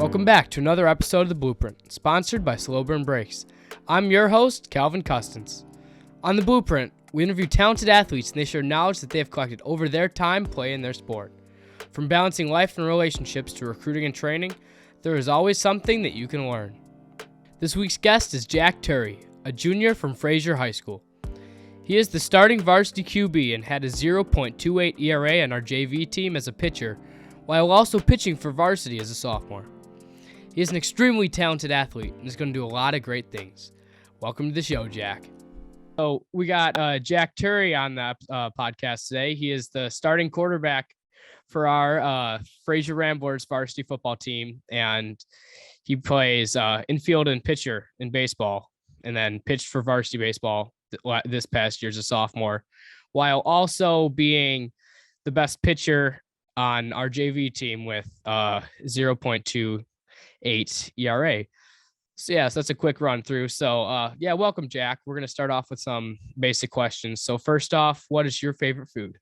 Welcome back to another episode of The Blueprint, sponsored by Slow Burn Brakes. I'm your host, Calvin Custance. On The Blueprint, we interview talented athletes and they share knowledge that they have collected over their time playing their sport. From balancing life and relationships to recruiting and training, there is always something that you can learn. This week's guest is Jack Tury, a junior from Fraser High School. He is the starting Varsity QB and had a 0.28 ERA on our JV team as a pitcher, while also pitching for varsity as a sophomore. He is an extremely talented athlete and is going to do a lot of great things. Welcome to the show, Jack. So we got Jack Tury on the podcast today. He is the starting quarterback for our Fraser Ramblers varsity football team, and he plays infield and pitcher in baseball, and then pitched for varsity baseball this past year as a sophomore, while also being the best pitcher on our JV team with 0.28 ERA. So that's a quick run through. So welcome, Jack. We're going to start off with some basic questions. So first off, what is your favorite food?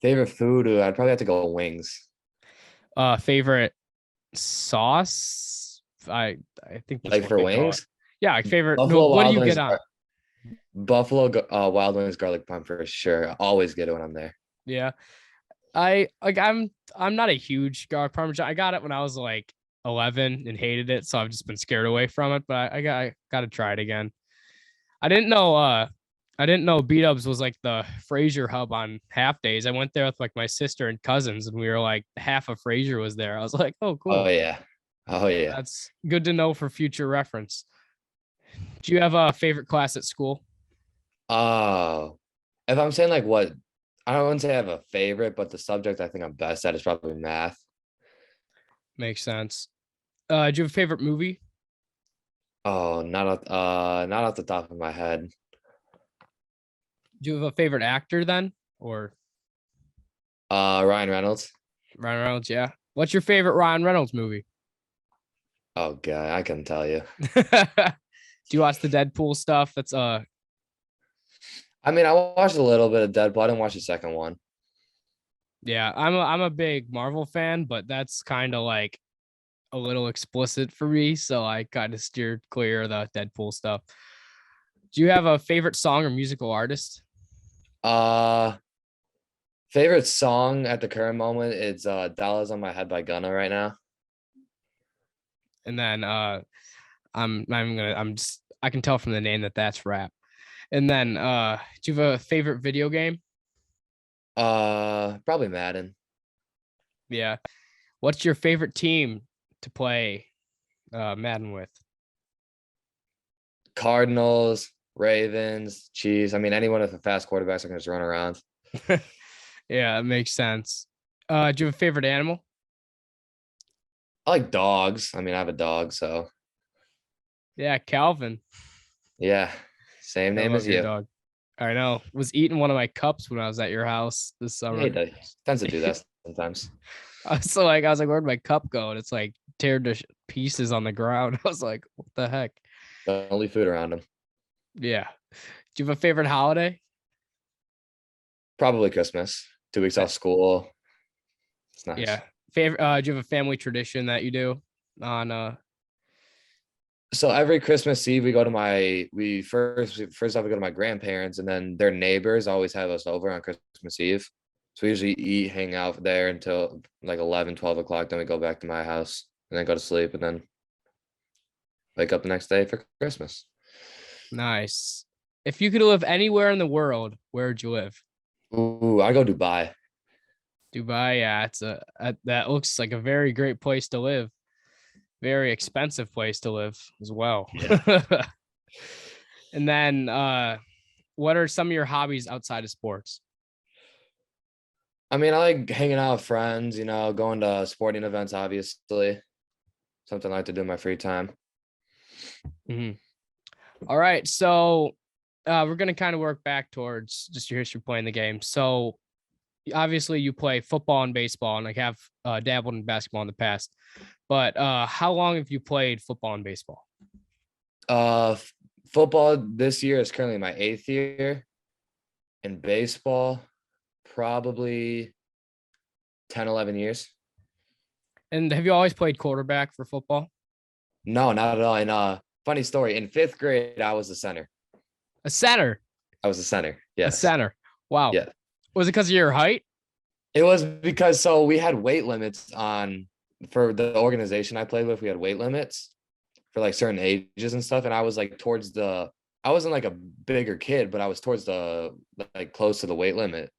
Favorite food? I'd probably have to go wings. Favorite sauce? I think like for wings? Yeah, like favorite. What do you get on? Buffalo Wild Wings garlic bun for sure. Always get it when I'm there. Yeah. I'm not a huge garlic parmesan. I got it when I was like 11 and hated it, so I've just been scared away from it, but I got to try it again. I didn't know B-Dubs was like the Fraser hub on half days. I went there with like my sister and cousins, and we were like half of Fraser was there. I was like, oh, cool. Oh yeah. That's good to know for future reference. Do you have a favorite class at school? If I'm saying like what, I wouldn't say I have a favorite, but the subject I think I'm best at is probably math. Makes sense. Do you have a favorite movie? Oh, not off the top of my head. Do you have a favorite actor then, or? Ryan Reynolds. Ryan Reynolds, yeah. What's your favorite Ryan Reynolds movie? Oh god, I couldn't tell you. Do you watch the Deadpool stuff? That's I mean, I watched a little bit of Deadpool. I didn't watch the second one. Yeah, I'm a big Marvel fan, but that's kind of like a little explicit for me, so I kind of steered clear of the Deadpool stuff. Do you have a favorite song or musical artist? Favorite song at the current moment is Dollars on My Head by Gunna right now. And then I can tell from the name that's rap. And then do you have a favorite video game? Probably Madden. Yeah. What's your favorite team to play Madden with? Cardinals, Ravens, Chiefs. I mean, anyone with a fast quarterback can just run around. Yeah, it makes sense. Do you have a favorite animal? I like dogs. I mean, I have a dog, so. Yeah, Calvin. Yeah, same name as you. Dog. I know. Was eating one of my cups when I was at your house this summer. He tends to do that sometimes. I was like, where'd my cup go? And it's like teared to pieces on the ground. I was like, what the heck? Don't leave food around him. Yeah. Do you have a favorite holiday? Probably Christmas. 2 weeks off school. It's nice. Yeah. Favorite. Do you have a family tradition that you do on? So every Christmas Eve we go to first off we go to my grandparents, and then their neighbors always have us over on Christmas Eve. So we usually eat, hang out there until like 11, 12 o'clock. Then we go back to my house and then go to sleep and then wake up the next day for Christmas. Nice. If you could live anywhere in the world, where would you live? Ooh, I go Dubai. Dubai, yeah, that looks like a very great place to live. Very expensive place to live as well. Yeah. And then what are some of your hobbies outside of sports? I mean, I like hanging out with friends, going to sporting events, obviously. Something I like to do in my free time. Mm-hmm. All right. So we're going to kind of work back towards just your history playing the game. So obviously you play football and baseball, and like have dabbled in basketball in the past. But how long have you played football and baseball? Football this year is currently my 8th year. In baseball, probably 10, 11 years. And have you always played quarterback for football? No, not at all. And funny story. In fifth grade, I was a center. A center. I was a center. A Yes. center. Wow. Yeah. Was it because of your height? It was because so we had weight limits on for the organization I played with. We had weight limits for like certain ages and stuff. And I was like towards the I wasn't like a bigger kid, but I was towards the like close to the weight limit.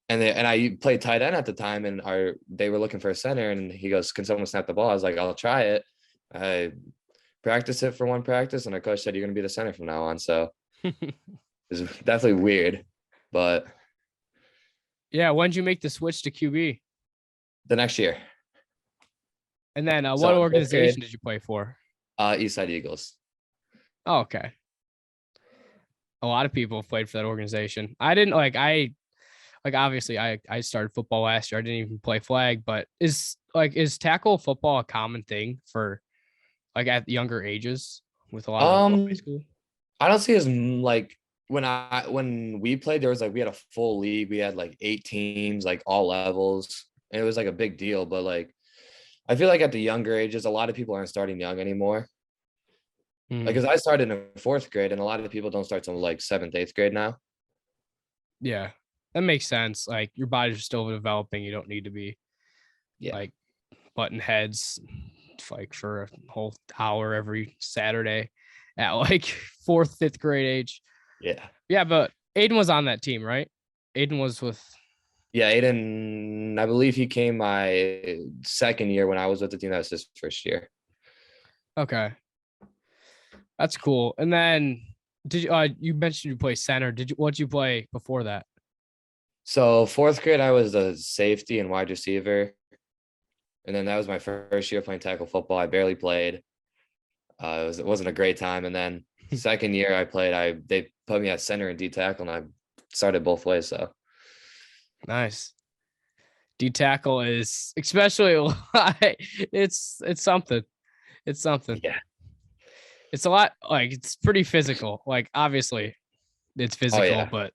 And I played tight end at the time, and they were looking for a center, and he goes, "Can someone snap the ball?" I was like, "I'll try it." I practiced it for one practice, and our coach said, "You're going to be the center from now on." So it's definitely weird, but Yeah. When did you make the switch to QB? the next year, And then so what in fifth grade, organization did you play for? Eastside Eagles. Oh, okay. A lot of people have played for that organization. I didn't like obviously I started football last year. I didn't even play flag, but is tackle football a common thing for like at younger ages with a lot of people in high Um, school? I don't see as like when we played, there was like we had a full league. We had like 8 teams, like all levels, and it was like a big deal. But like I feel like at the younger ages, a lot of people aren't starting young anymore. Like, Mhm. because I started in fourth grade, and a lot of people don't start till like seventh, eighth grade now. Yeah. That makes sense. Like your body's still developing. You don't need to be Yeah, like button heads like for a whole hour every Saturday at like fourth, fifth grade age. yeah, Yeah, but Aiden was on that team, right? Aiden was with yeah. Aiden, I believe he came my second year when I was with the team. That was his first year. okay. That's cool. And then did you mentioned you play center. What'd you play before that? So fourth grade, I was a safety and wide receiver, and then that was my first year playing tackle football. I barely played. It wasn't a great time. And then second year I played, they put me at center and D tackle, and I started both ways. So Nice. D tackle is especially it's something. It's something. yeah. It's a lot like it's pretty physical. Like obviously it's Oh physical, yeah. but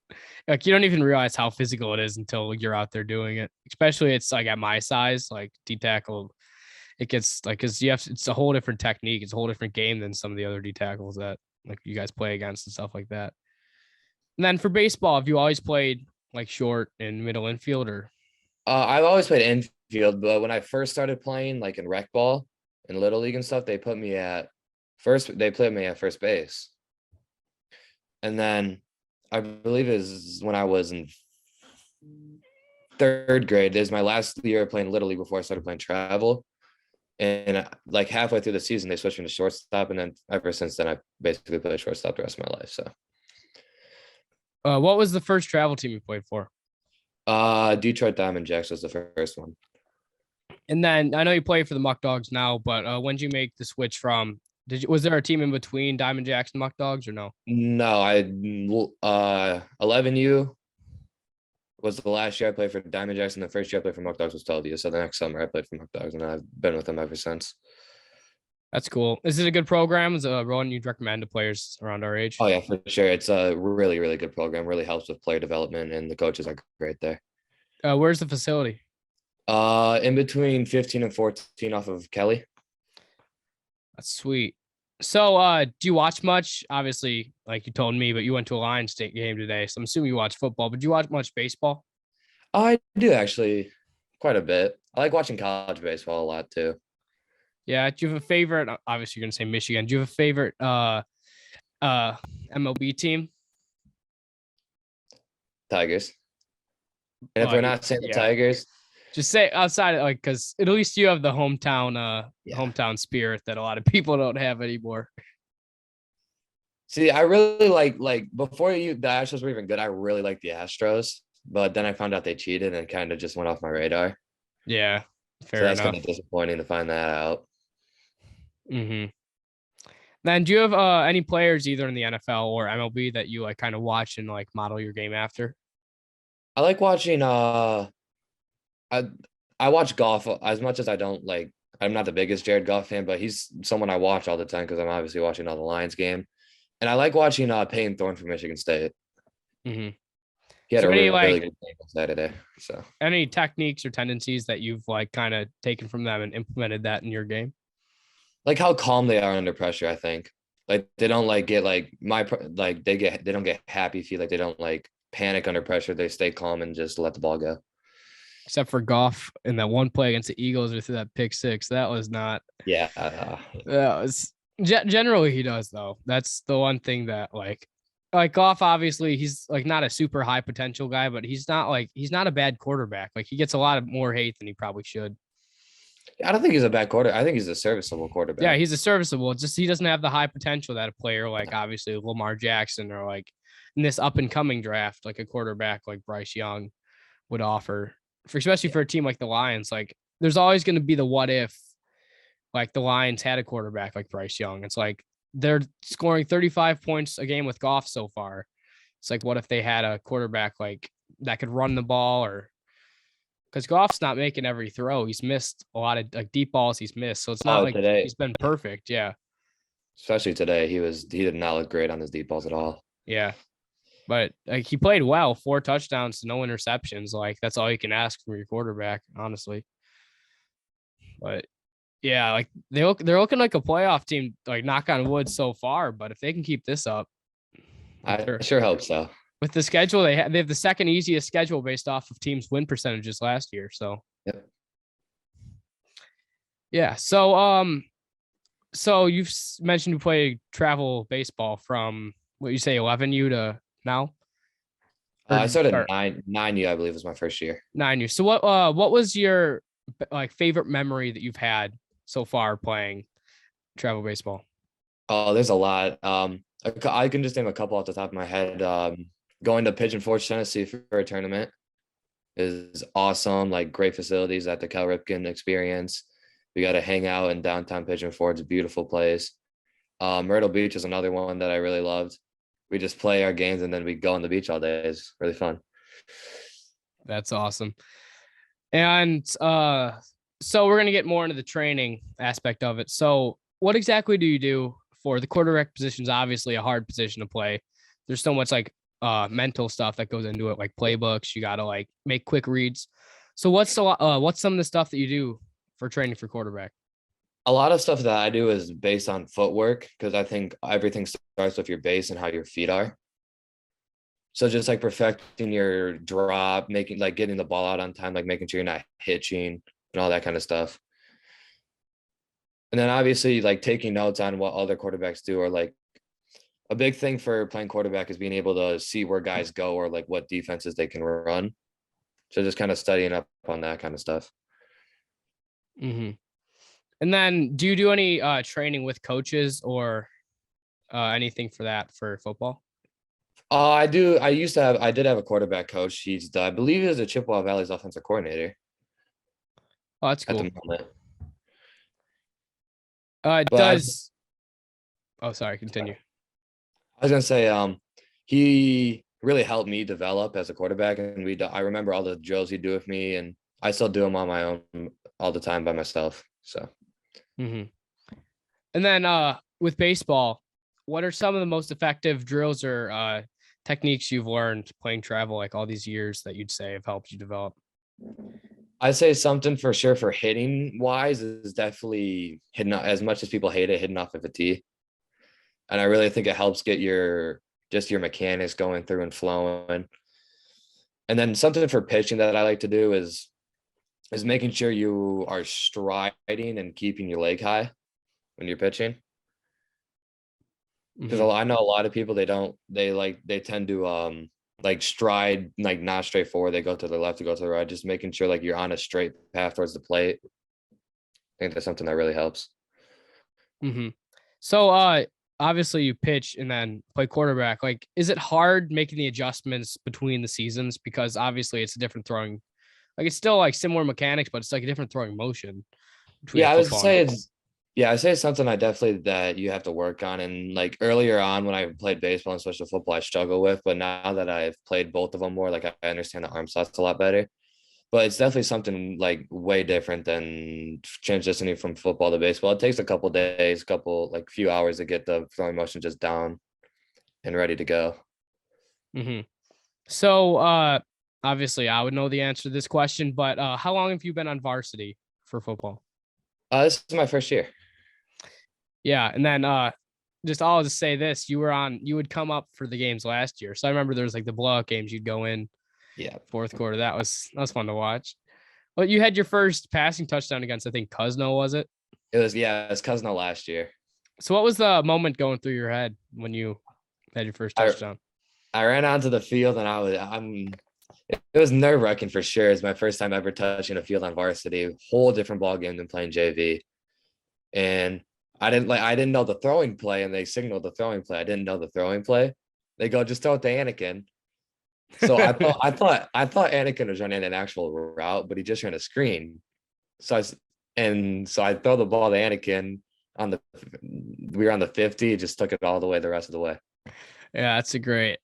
like you don't even realize how physical it is until you're out there doing it. Especially it's like at my size, like D tackle, it gets like because it's a whole different technique. It's a whole different game than some of the other D tackles that like you guys play against and stuff like that. And then for baseball, have you always played like short and middle infield or I've always played infield, but when I first started playing, like in rec ball and little league and stuff, they put me at first. They put me at first base, and then I believe is when I was in third grade. Is my last year playing little league before I started playing travel. And like halfway through the season, they switched me to shortstop, and then ever since then, I basically played shortstop the rest of my life. So, what was the first travel team you played for? Detroit Diamond Jacks was the first one. And then I know you play for the Muck Dogs now, but when did you make the switch from? Was there a team in between Diamond Jacks and Muck Dogs or no? No, 11U was the last year I played for Diamond Jacks, and the first year I played for Muck Dogs was 12U. So the next summer I played for Muck Dogs, and I've been with them ever since. That's cool. Is it a good program? Is it one you'd recommend to players around our age? Oh yeah, for sure. It's a really, really good program. Really helps with player development, and the coaches are great there. Where's the facility? In between 15 and 14 off of Kelly. That's sweet. So, do you watch much? Obviously, like you told me, but you went to a Lions State game today, so I'm assuming you watch football. But do you watch much baseball? I do actually quite a bit. I like watching college baseball a lot too. Yeah. Do you have a favorite? Obviously, you're gonna say Michigan. Do you have a favorite uh MLB team? Tigers. And if we're not saying the Yeah. Tigers, Just say outside of like because at least you have the yeah. hometown spirit that a lot of people don't have anymore. See, I really like before the Astros were even good, I really liked the Astros. But then I found out they cheated and kind of just went off my radar. Yeah, So fair that's kind enough. of disappointing to find that out. Hmm. Then do you have any players either in the NFL or MLB that you like kind of watch and like model your game after? I like watching I I watch golf as much as I don't like I'm not the biggest Jared Goff fan, but he's someone I watch all the time because I'm obviously watching all the Lions game. And I like watching Peyton Thorne from Michigan State. Hmm. He had So a any really like good game on Saturday. So any techniques or tendencies that you've like kind of taken from them and implemented that in your game? like how calm they are under pressure, I think. Like they don't like get like they don't get happy feet, like they don't like panic under pressure. They stay calm and just let the ball go. Except for Goff in that one play against the Eagles or through that pick six. That was not. Yeah. That was generally he does though. That's the one thing that like Goff. Obviously, he's like not a super high potential guy, but he's not a bad quarterback. Like he gets a lot of more hate than he probably should. I don't think he's a bad quarter. I think he's a serviceable Yeah, quarterback. he's a serviceable. Just he doesn't have the high potential that a player like obviously Lamar Jackson or like in this up and coming draft, like a quarterback like Bryce Young would offer. For especially for a team like the Lions, like there's always going to be the what if like the Lions had a quarterback like Bryce Young. It's like they're scoring 35 points a game with Goff so far. It's like what if they had a quarterback like that could run the ball or because Goff's not making every throw. He's missed a lot of like deep balls he's missed. So it's not Oh, like today, he's been perfect. Yeah. especially today, he did not look great on his deep balls at all. Yeah. But like he played well, 4 touchdowns, no interceptions. Like that's all you can ask from your quarterback, honestly. But yeah, like they're looking like a playoff team, like knock on wood so far. But if they can keep this up, I sure hope so. with the schedule they have the second easiest schedule based off of teams' win percentages last year. So Yep. yeah, so you've mentioned you play travel baseball from what you say 11U to now. I started Or 9U, I believe, was my first year. 9U. So what was your like favorite memory that you've had so far playing travel baseball? Oh, there's a lot. I can just name a couple off the top of my head. Going to Pigeon Forge, Tennessee for a tournament is awesome. Like great facilities at the Cal Ripken experience. We got to hang out in downtown Pigeon Forge, a beautiful place. Myrtle Beach is another one that I really loved. We just play our games and then we go on the beach all day. It's really fun. That's awesome. And so we're gonna get more into the training aspect of it. So what exactly do you do for the quarterback position? Is obviously a hard position to play. There's so much like mental stuff that goes into it, like playbooks. You gotta like make quick reads. So what's some of the stuff that you do for training for quarterback? A lot of stuff that I do is based on footwork because I think everything starts with your base and how your feet are. So just like perfecting your drop, making like getting the ball out on time, like making sure you're not hitching and all that kind of stuff. And then obviously like taking notes on what other quarterbacks do, or like a big thing for playing quarterback is being able to see where guys go or like what defenses they can run. So just kind of studying up on that kind of stuff. Mm-hmm. And then do you do any training with coaches or anything for that for football? I do. I did have a quarterback coach. I believe he was a Chippewa Valley's offensive coordinator Oh, that's at cool. the moment. But Does oh sorry, continue. I was gonna say, he really helped me develop as a quarterback, and I remember all the drills he'd do with me, and I still do them on my own all the time by myself. So, Mm-hmm. And then with baseball, what are some of the most effective drills or techniques you've learned playing travel like all these years that you'd say have helped you develop? I'd say something for sure for hitting wise is definitely hitting as much as people hate it, hitting off of a tee. And I really think it helps get your mechanics going through and flowing. And then something for pitching that I like to do is making sure you are striding and keeping your leg high when you're pitching. Because Mm-hmm. I know a lot of people they tend to like stride like not straight forward. They go to the left, to go to the right, just making sure like you're on a straight path towards the plate. I think that's something that really helps. Mm-hmm. So obviously you pitch and then play quarterback. Like, is it hard making the adjustments between the seasons? Because obviously it's a different throwing, like it's still like similar mechanics, but it's like a different throwing motion between Yeah, I would football say and it's something I definitely that you have to work on. And like earlier on when I played baseball and switched to football, I struggle with, but now that I've played both of them more, like I understand the arm slots a lot better. But it's definitely something like way different than transitioning from football to baseball. It takes a couple days, few hours to get the throwing motion just down and ready to go. mm-hmm. So, obviously, I would know the answer to this question, but how long have you been on varsity for football? This is my first year. Yeah, and then I'll just say this: you would come up for the games last year. So I remember there was like the blowout games. You'd go in Yeah, fourth quarter. That was fun to watch. But you had your first passing touchdown against, I think, Cusno, was it? it's Cousino last year. So what was the moment going through your head when you had your first I touchdown? I ran onto the field and I'm it was nerve-wracking for sure. It's my first time ever touching a field on varsity, whole different ball game than playing JV. And I didn't know the throwing play, and they signaled the throwing play. I didn't know the throwing play. They go, just throw it to Anakin. So I thought Anakin was running an actual route, but he just ran a screen. So I throw the ball to Anakin on the we were on the 50, he just took it all the way the rest of the way. Yeah, that's great.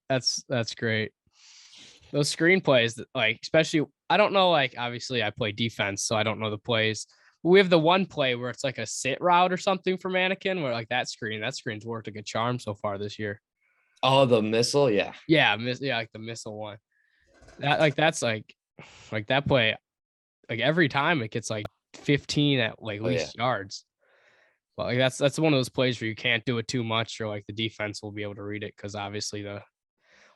Those screenplays, like especially, I don't know. Like obviously, I play defense, so I don't know the plays. But we have the one play where it's like a sit route or something for Mannequin, where like that screen's worked like a charm so far this year. Oh, the missile, yeah. Yeah, like the missile one. That's like that play. Like every time it gets like 15 at like Oh, yeah. least yards. But like that's one of those plays where you can't do it too much, or like the defense will be able to read it because obviously the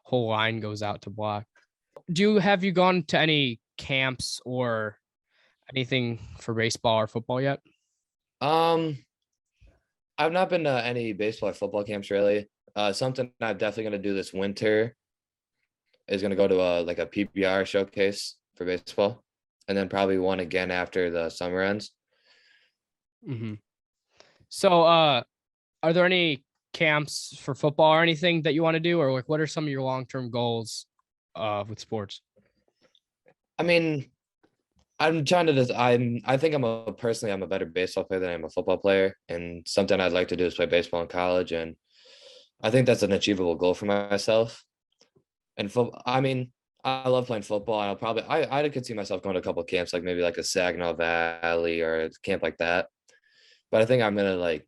whole line goes out to block. Have you gone to any camps or anything for baseball or football yet? Um, I've not been to any baseball or football camps really. Something I'm definitely gonna do this winter is gonna go to a PBR showcase for baseball, and then probably one again after the summer ends. Hmm. So, are there any camps for football or anything that you want to do, or like what are some of your long-term goals with sports? I mean, I'm trying to just I think I'm a better baseball player than I'm a football player, and something I'd like to do is play baseball in college, and I think that's an achievable goal for myself. And I mean, I love playing football. I could see myself going to a couple of camps, like maybe like a Saginaw Valley or a camp like that. But I think I'm gonna like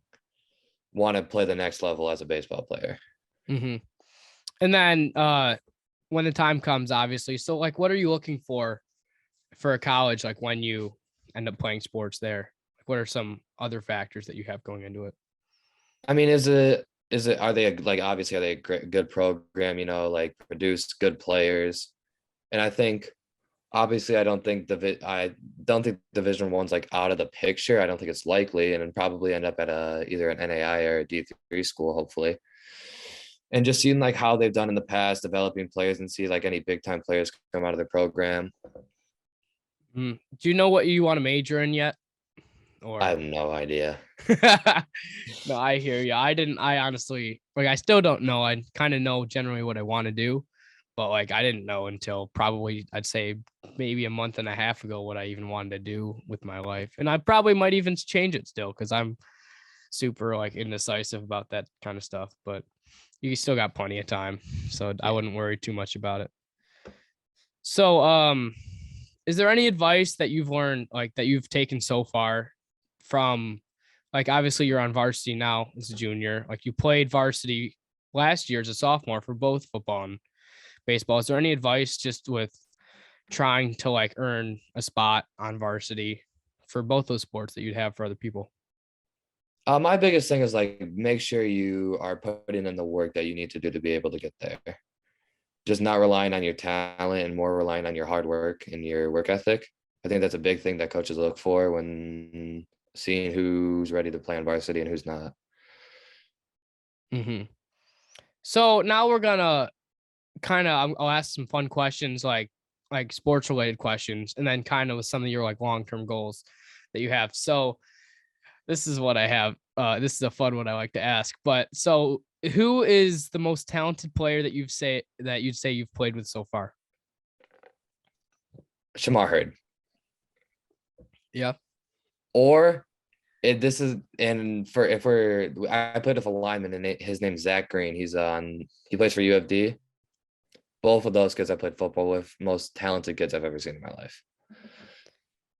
want to play the next level as a baseball player. Hmm. And then when the time comes, obviously. So, like, what are you looking for a college? Like when you end up playing sports there, like what are some other factors that you have going into it? I mean, is it are they like obviously are they a good program? Like produce good players, and I think obviously I don't think Division One's like out of the picture. I don't think it's likely, and it'd probably end up at either an NAI or a D3 school, hopefully. And just seeing like how they've done in the past, developing players and see like any big time players come out of their program. Mm. Do you know what you want to major in yet? I Or have no idea. no, I hear you. I honestly, like, I still don't know. I kind of know generally what I want to do, but like, I didn't know until probably, I'd say maybe a month and a half ago, what I even wanted to do with my life. And I probably might even change it still because I'm super like indecisive about that kind of stuff, but you still got plenty of time. So I Yeah. wouldn't worry too much about it. So, is there any advice that you've learned, like that you've taken so far from, like, obviously you're on varsity now as a junior, like you played varsity last year as a sophomore for both football and baseball. Is there any advice just with trying to like earn a spot on varsity for both those sports that you'd have for other people? My biggest thing is like make sure you are putting in the work that you need to do to be able to get there. Just not relying on your talent and more relying on your hard work and your work ethic. I think that's a big thing that coaches look for when seeing who's ready to play on varsity and who's not. Hmm. So now we're gonna kind of, I'll ask some fun questions, like sports related questions, and then kind of with some of your like long term goals that you have. So this is what I have. This is a fun one I like to ask. But so, who is the most talented player that you'd say you've played with so far? Shamar Hurd. Yeah. Or this is and for if we're I played with a lineman and his name's Zach Green. He plays for UFD. Both of those kids I played football with, most talented kids I've ever seen in my life.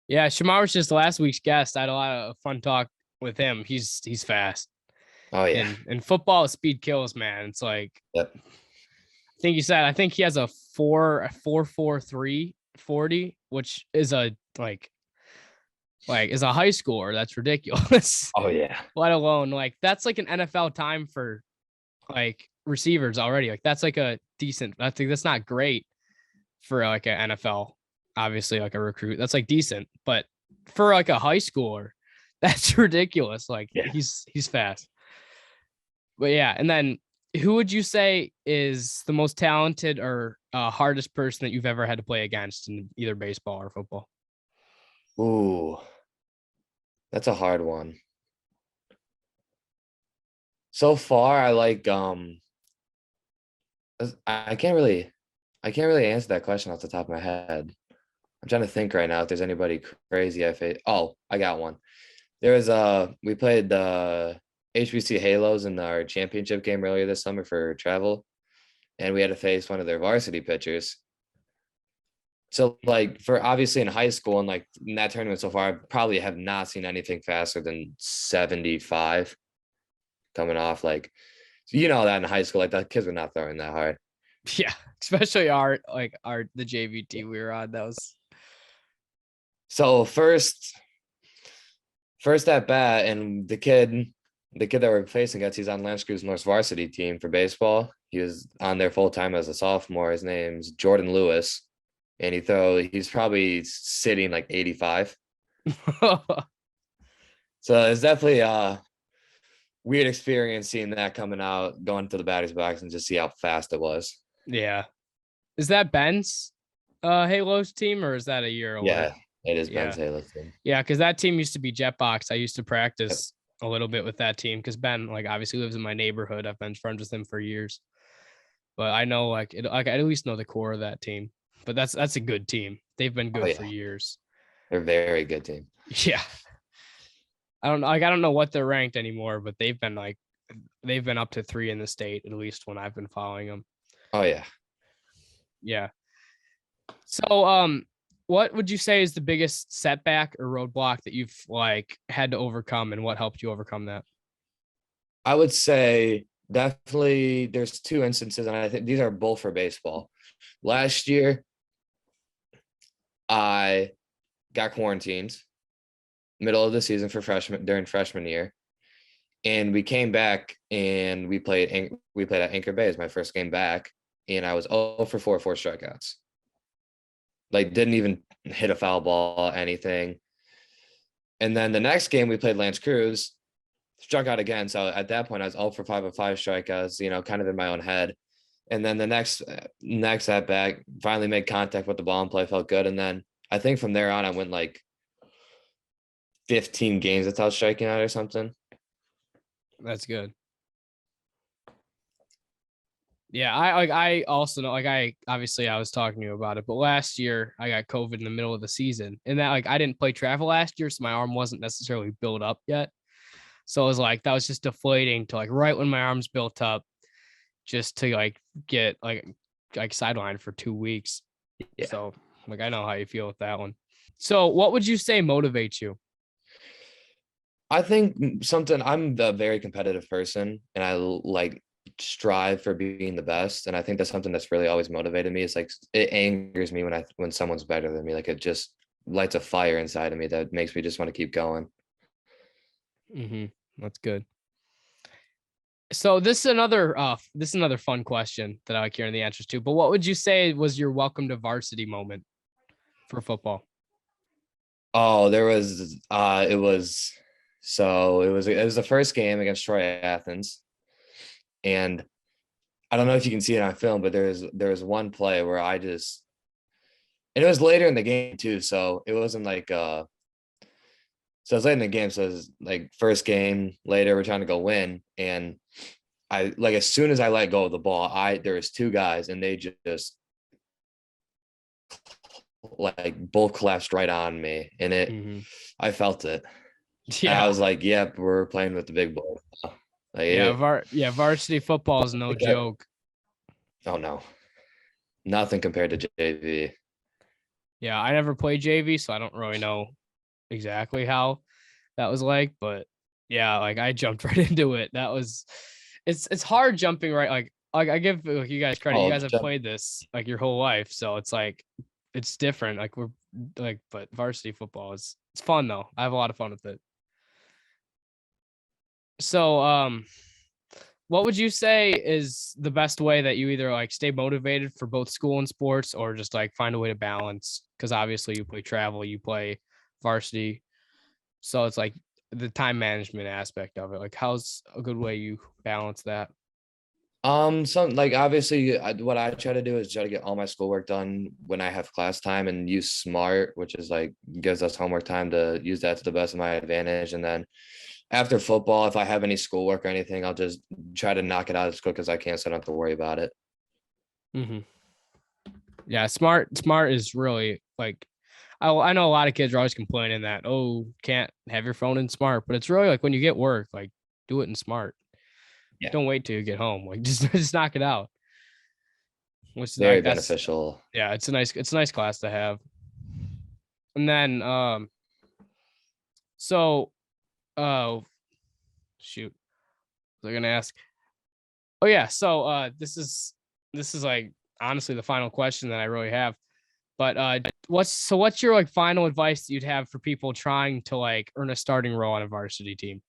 Yeah, Shamar was just last week's guest. I had a lot of fun talk with him. He's fast. Oh yeah. And football speed kills, man. It's like Yep. think you said, I think he has a 4.43 40, which is is a high schooler. That's ridiculous. Oh yeah. Let alone that's like an NFL time for receivers already. Like that's like a decent. I think that's not great for like an NFL, obviously like a recruit. That's like decent, but for like a high schooler, that's ridiculous. Like Yeah. he's fast. But yeah, and then who would you say is the most talented or hardest person that you've ever had to play against in either baseball or football? Ooh, that's a hard one. So far, I like I can't really answer that question off the top of my head. I'm trying to think right now if there's anybody crazy I face. Oh, I got one. There was we played the HBC Halos in our championship game earlier this summer for travel, and we had to face one of their varsity pitchers. So like for obviously in high school and like in that tournament so far, I probably have not seen anything faster than 75 coming off. Like you know that in high school, like the kids were not throwing that hard. Yeah, especially the JVT we were on. That was So first at bat, and the kid that we're facing against, he's on Lance Cruz North's varsity team for baseball. He was on there full time as a sophomore. His name's Jordan Lewis, and he's probably sitting like 85. So it's definitely a weird experience seeing that coming out, going to the batter's box and just see how fast it was. yeah. Is that Ben's Halos team or is that a year away? Yeah, it is Yeah. Ben's Halo team. Yeah, because that team used to be Jetbox. I used to Yep. practice a little bit with that team because Ben obviously lives in my neighborhood. I've been friends with him for years. But I know I at least know the core of that team. But that's a good team. They've been good for years. They're a very good team. Yeah. I don't know what they're ranked anymore, but they've been up to 3 in the state, at least when I've been following them. Oh yeah. Yeah. So what would you say is the biggest setback or roadblock that you've had to overcome, and what helped you overcome that? I would say definitely there's two instances, and I think these are both for baseball. Last year, I got quarantined middle of the season during freshman year, and we came back and we played at Anchor Bay as my first game back, and I was 0 for 4 strikeouts. Like didn't even hit a foul ball, anything. And then the next game we played Lance Cruz, struck out again. So at that point I was 0 for 5 of 5 strikeouts, kind of in my own head. And then the next at bat, finally made contact with the ball and play, felt good. And then I think from there on I went like 15 games without striking out or something. That's good. Yeah, I also know I was talking to you about it, but last year I got COVID in the middle of the season, and that I didn't play travel last year, so my arm wasn't necessarily built up yet. So it was that was just deflating to right when my arm's built up, just to get sidelined for 2 weeks. Yeah. So I know how you feel with that one. So what would you say motivates you? I think I'm a very competitive person, and I strive for being the best. And I think that's something that's really always motivated me. It's it angers me when someone's better than me. It just lights a fire inside of me that makes me just want to keep going. Mm-hmm. That's good. So this is another fun question that I like hearing the answers to. But what would you say was your welcome to varsity moment for football? Oh, it was the first game against Troy Athens. And I don't know if you can see it on film, but there was one play where and it was later in the game too. So it wasn't so it was late in the game. So it was first game later, we're trying to go win. And I as soon as I let go of the ball, there was 2 guys and they just both collapsed right on me. And I felt it. Yeah. And I was like, yep, we're playing with the big boys. Varsity football is no joke. Oh no, nothing compared to JV. Yeah, I never played JV, so I don't really know exactly how that was but yeah, I jumped right into it. It's hard jumping right like I give you guys credit. You Oh, guys have played this like your whole life, so it's like it's different. Like we're like, but varsity football is it's fun though. I have a lot of fun with it. So, what would you say is the best way that you either like stay motivated for both school and sports, or just like find a way to balance? Because obviously you play travel, you play varsity, so it's like the time management aspect of it. Like, how's a good way you balance that? Some like obviously what I try to do is try to get all my schoolwork done when I have class time and use smart, which is like gives us homework time to use that to the best of my advantage. And then after football, if I have any schoolwork or anything, I'll just try to knock it out as quick as I can so I don't have to worry about it. Mm-hmm. Yeah, smart is really like I know a lot of kids are always complaining that, oh, can't have your phone in smart, but it's really like when you get work, like do it in smart. Yeah. Don't wait till you get home. Like just knock it out. Which is Very like that's beneficial. yeah, it's a nice class to have. And then so shoot. They're gonna ask. Oh yeah, so this is like honestly the final question that I really have. But what's your like final advice that you'd have for people trying to like earn a starting role on a varsity team?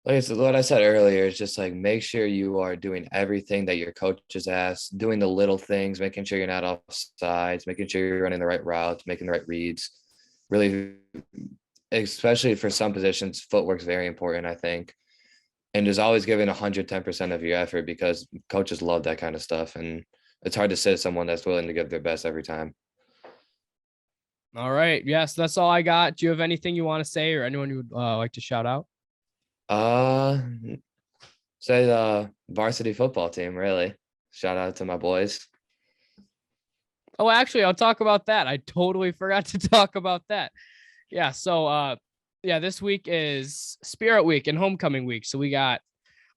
Like I said, what I said earlier is just like make sure you are doing everything that your coaches ask, doing the little things, making sure you're not off sides, making sure you're running the right routes, making the right reads. Really, especially for some positions, footwork's very important, I think. And just always giving 110% of your effort because coaches love that kind of stuff. And it's hard to sit someone that's willing to give their best every time. All right. Yes, that's all I got. Do you have anything you want to say or anyone you would like to shout out? Uh, say the varsity football team, really. Shout out to my boys. Oh, actually, I'll talk about that. I totally forgot to talk about that. Yeah. So, yeah, this week is Spirit Week and Homecoming Week. So we got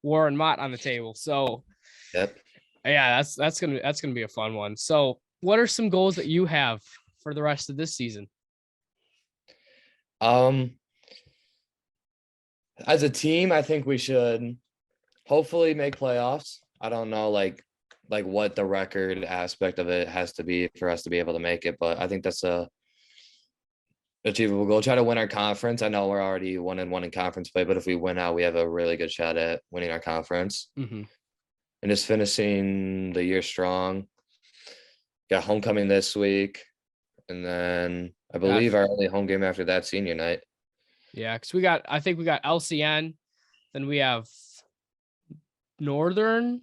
War and Mott on the table. So, Yep. yeah, that's gonna be a fun one. So, what are some goals that you have for the rest of this season? Um, as a team, I think we should hopefully make playoffs. I don't know like what the record aspect of it has to be for us to be able to make it, but I think that's a achievable goal. Try to win our conference. I know we're already 1-1 in conference play, but if we win out, we have a really good shot at winning our conference Mm-hmm. and just finishing the year strong. Got homecoming this week, and then I believe our only home game after that senior night. Yeah, because I think we got LCN, then we have Northern.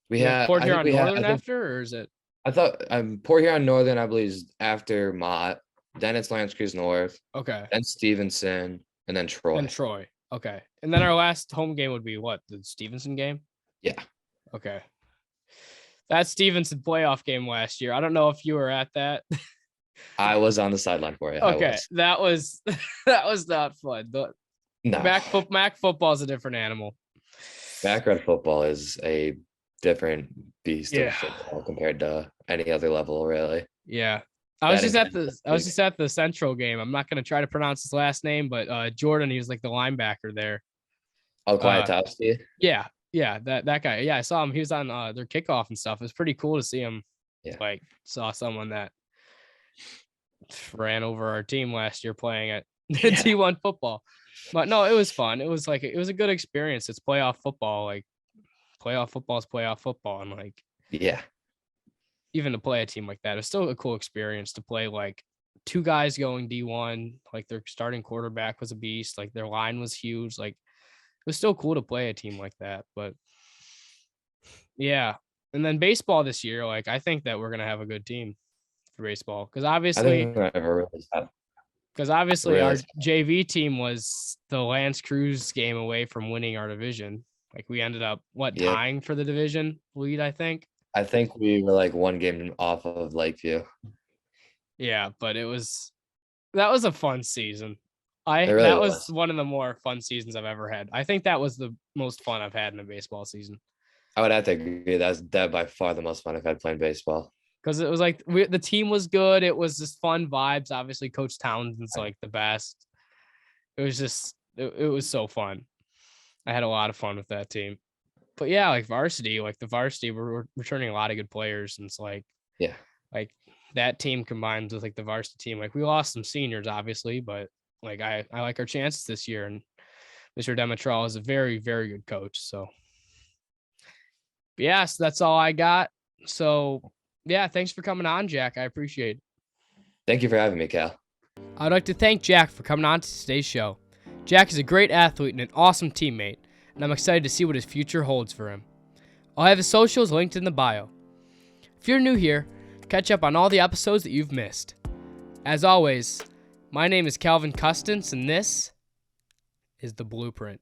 We We have had, Port I think Huron we had, Northern after, or is it? I thought Port Huron Northern, I believe, is after Mott. Then it's Lance Creuse North, Okay. then Stevenson, and then Troy. And Troy. Okay. And then our last home game would be what? The Stevenson game? Yeah. Okay. That Stevenson playoff game last year. I don't know if you were at that. I was on the sideline for it. Okay. That was that was not fun. The No. Mac football is a different animal. Backyard football is a different beast Yeah. of football compared to any other level, really. Yeah. I was just at the Central game. I'm not gonna try to pronounce his last name, but Jordan, he was like the linebacker there. Oh, Kwiatkowski? Yeah, that guy. Yeah, I saw him. He was on their kickoff and stuff. It was pretty cool to see him. Yeah. Like saw someone that ran over our team last year playing at T1 football. But no, it was fun. It was a good experience. It's playoff football. Like playoff football is playoff football. And like Yeah. even to play a team like that, it's still a cool experience to play like two guys going D1. Like their starting quarterback was a beast. Like their line was huge. Like it was still cool to play a team like that. But yeah. And then baseball this year, like I think that we're gonna have a good team for baseball because I obviously think I never really had our really. JV team was the Lance Creuse game away from winning our division. Like we ended up Yeah. tying for the division lead, I think. I think we were like one game off of Lakeview. Yeah, but that was a fun season. It really That was was. one of the more fun seasons I've ever had. I think that was the most fun I've had in a baseball season. I would have to agree. That by far the most fun I've had playing baseball. Because it was like the team was good. It was just fun vibes. Obviously, Coach Townsend's like the best. It was just it was so fun. I had a lot of fun with that team. But yeah, like the varsity, we're returning a lot of good players, and it's Yeah. like that team combines with like the varsity team. Like we lost some seniors, obviously, but like I like our chances this year, and Mr. Demetral is a very, very good coach. So yeah, so that's all I got. So yeah, thanks for coming on, Jack. I appreciate it. Thank you for having me, Cal. I'd like to thank Jack for coming on to today's show. Jack is a great athlete and an awesome teammate, and I'm excited to see what his future holds for him. I'll have his socials linked in the bio. If you're new here, catch up on all the episodes that you've missed. As always, my name is Calvin Custance, and this is The Blueprint.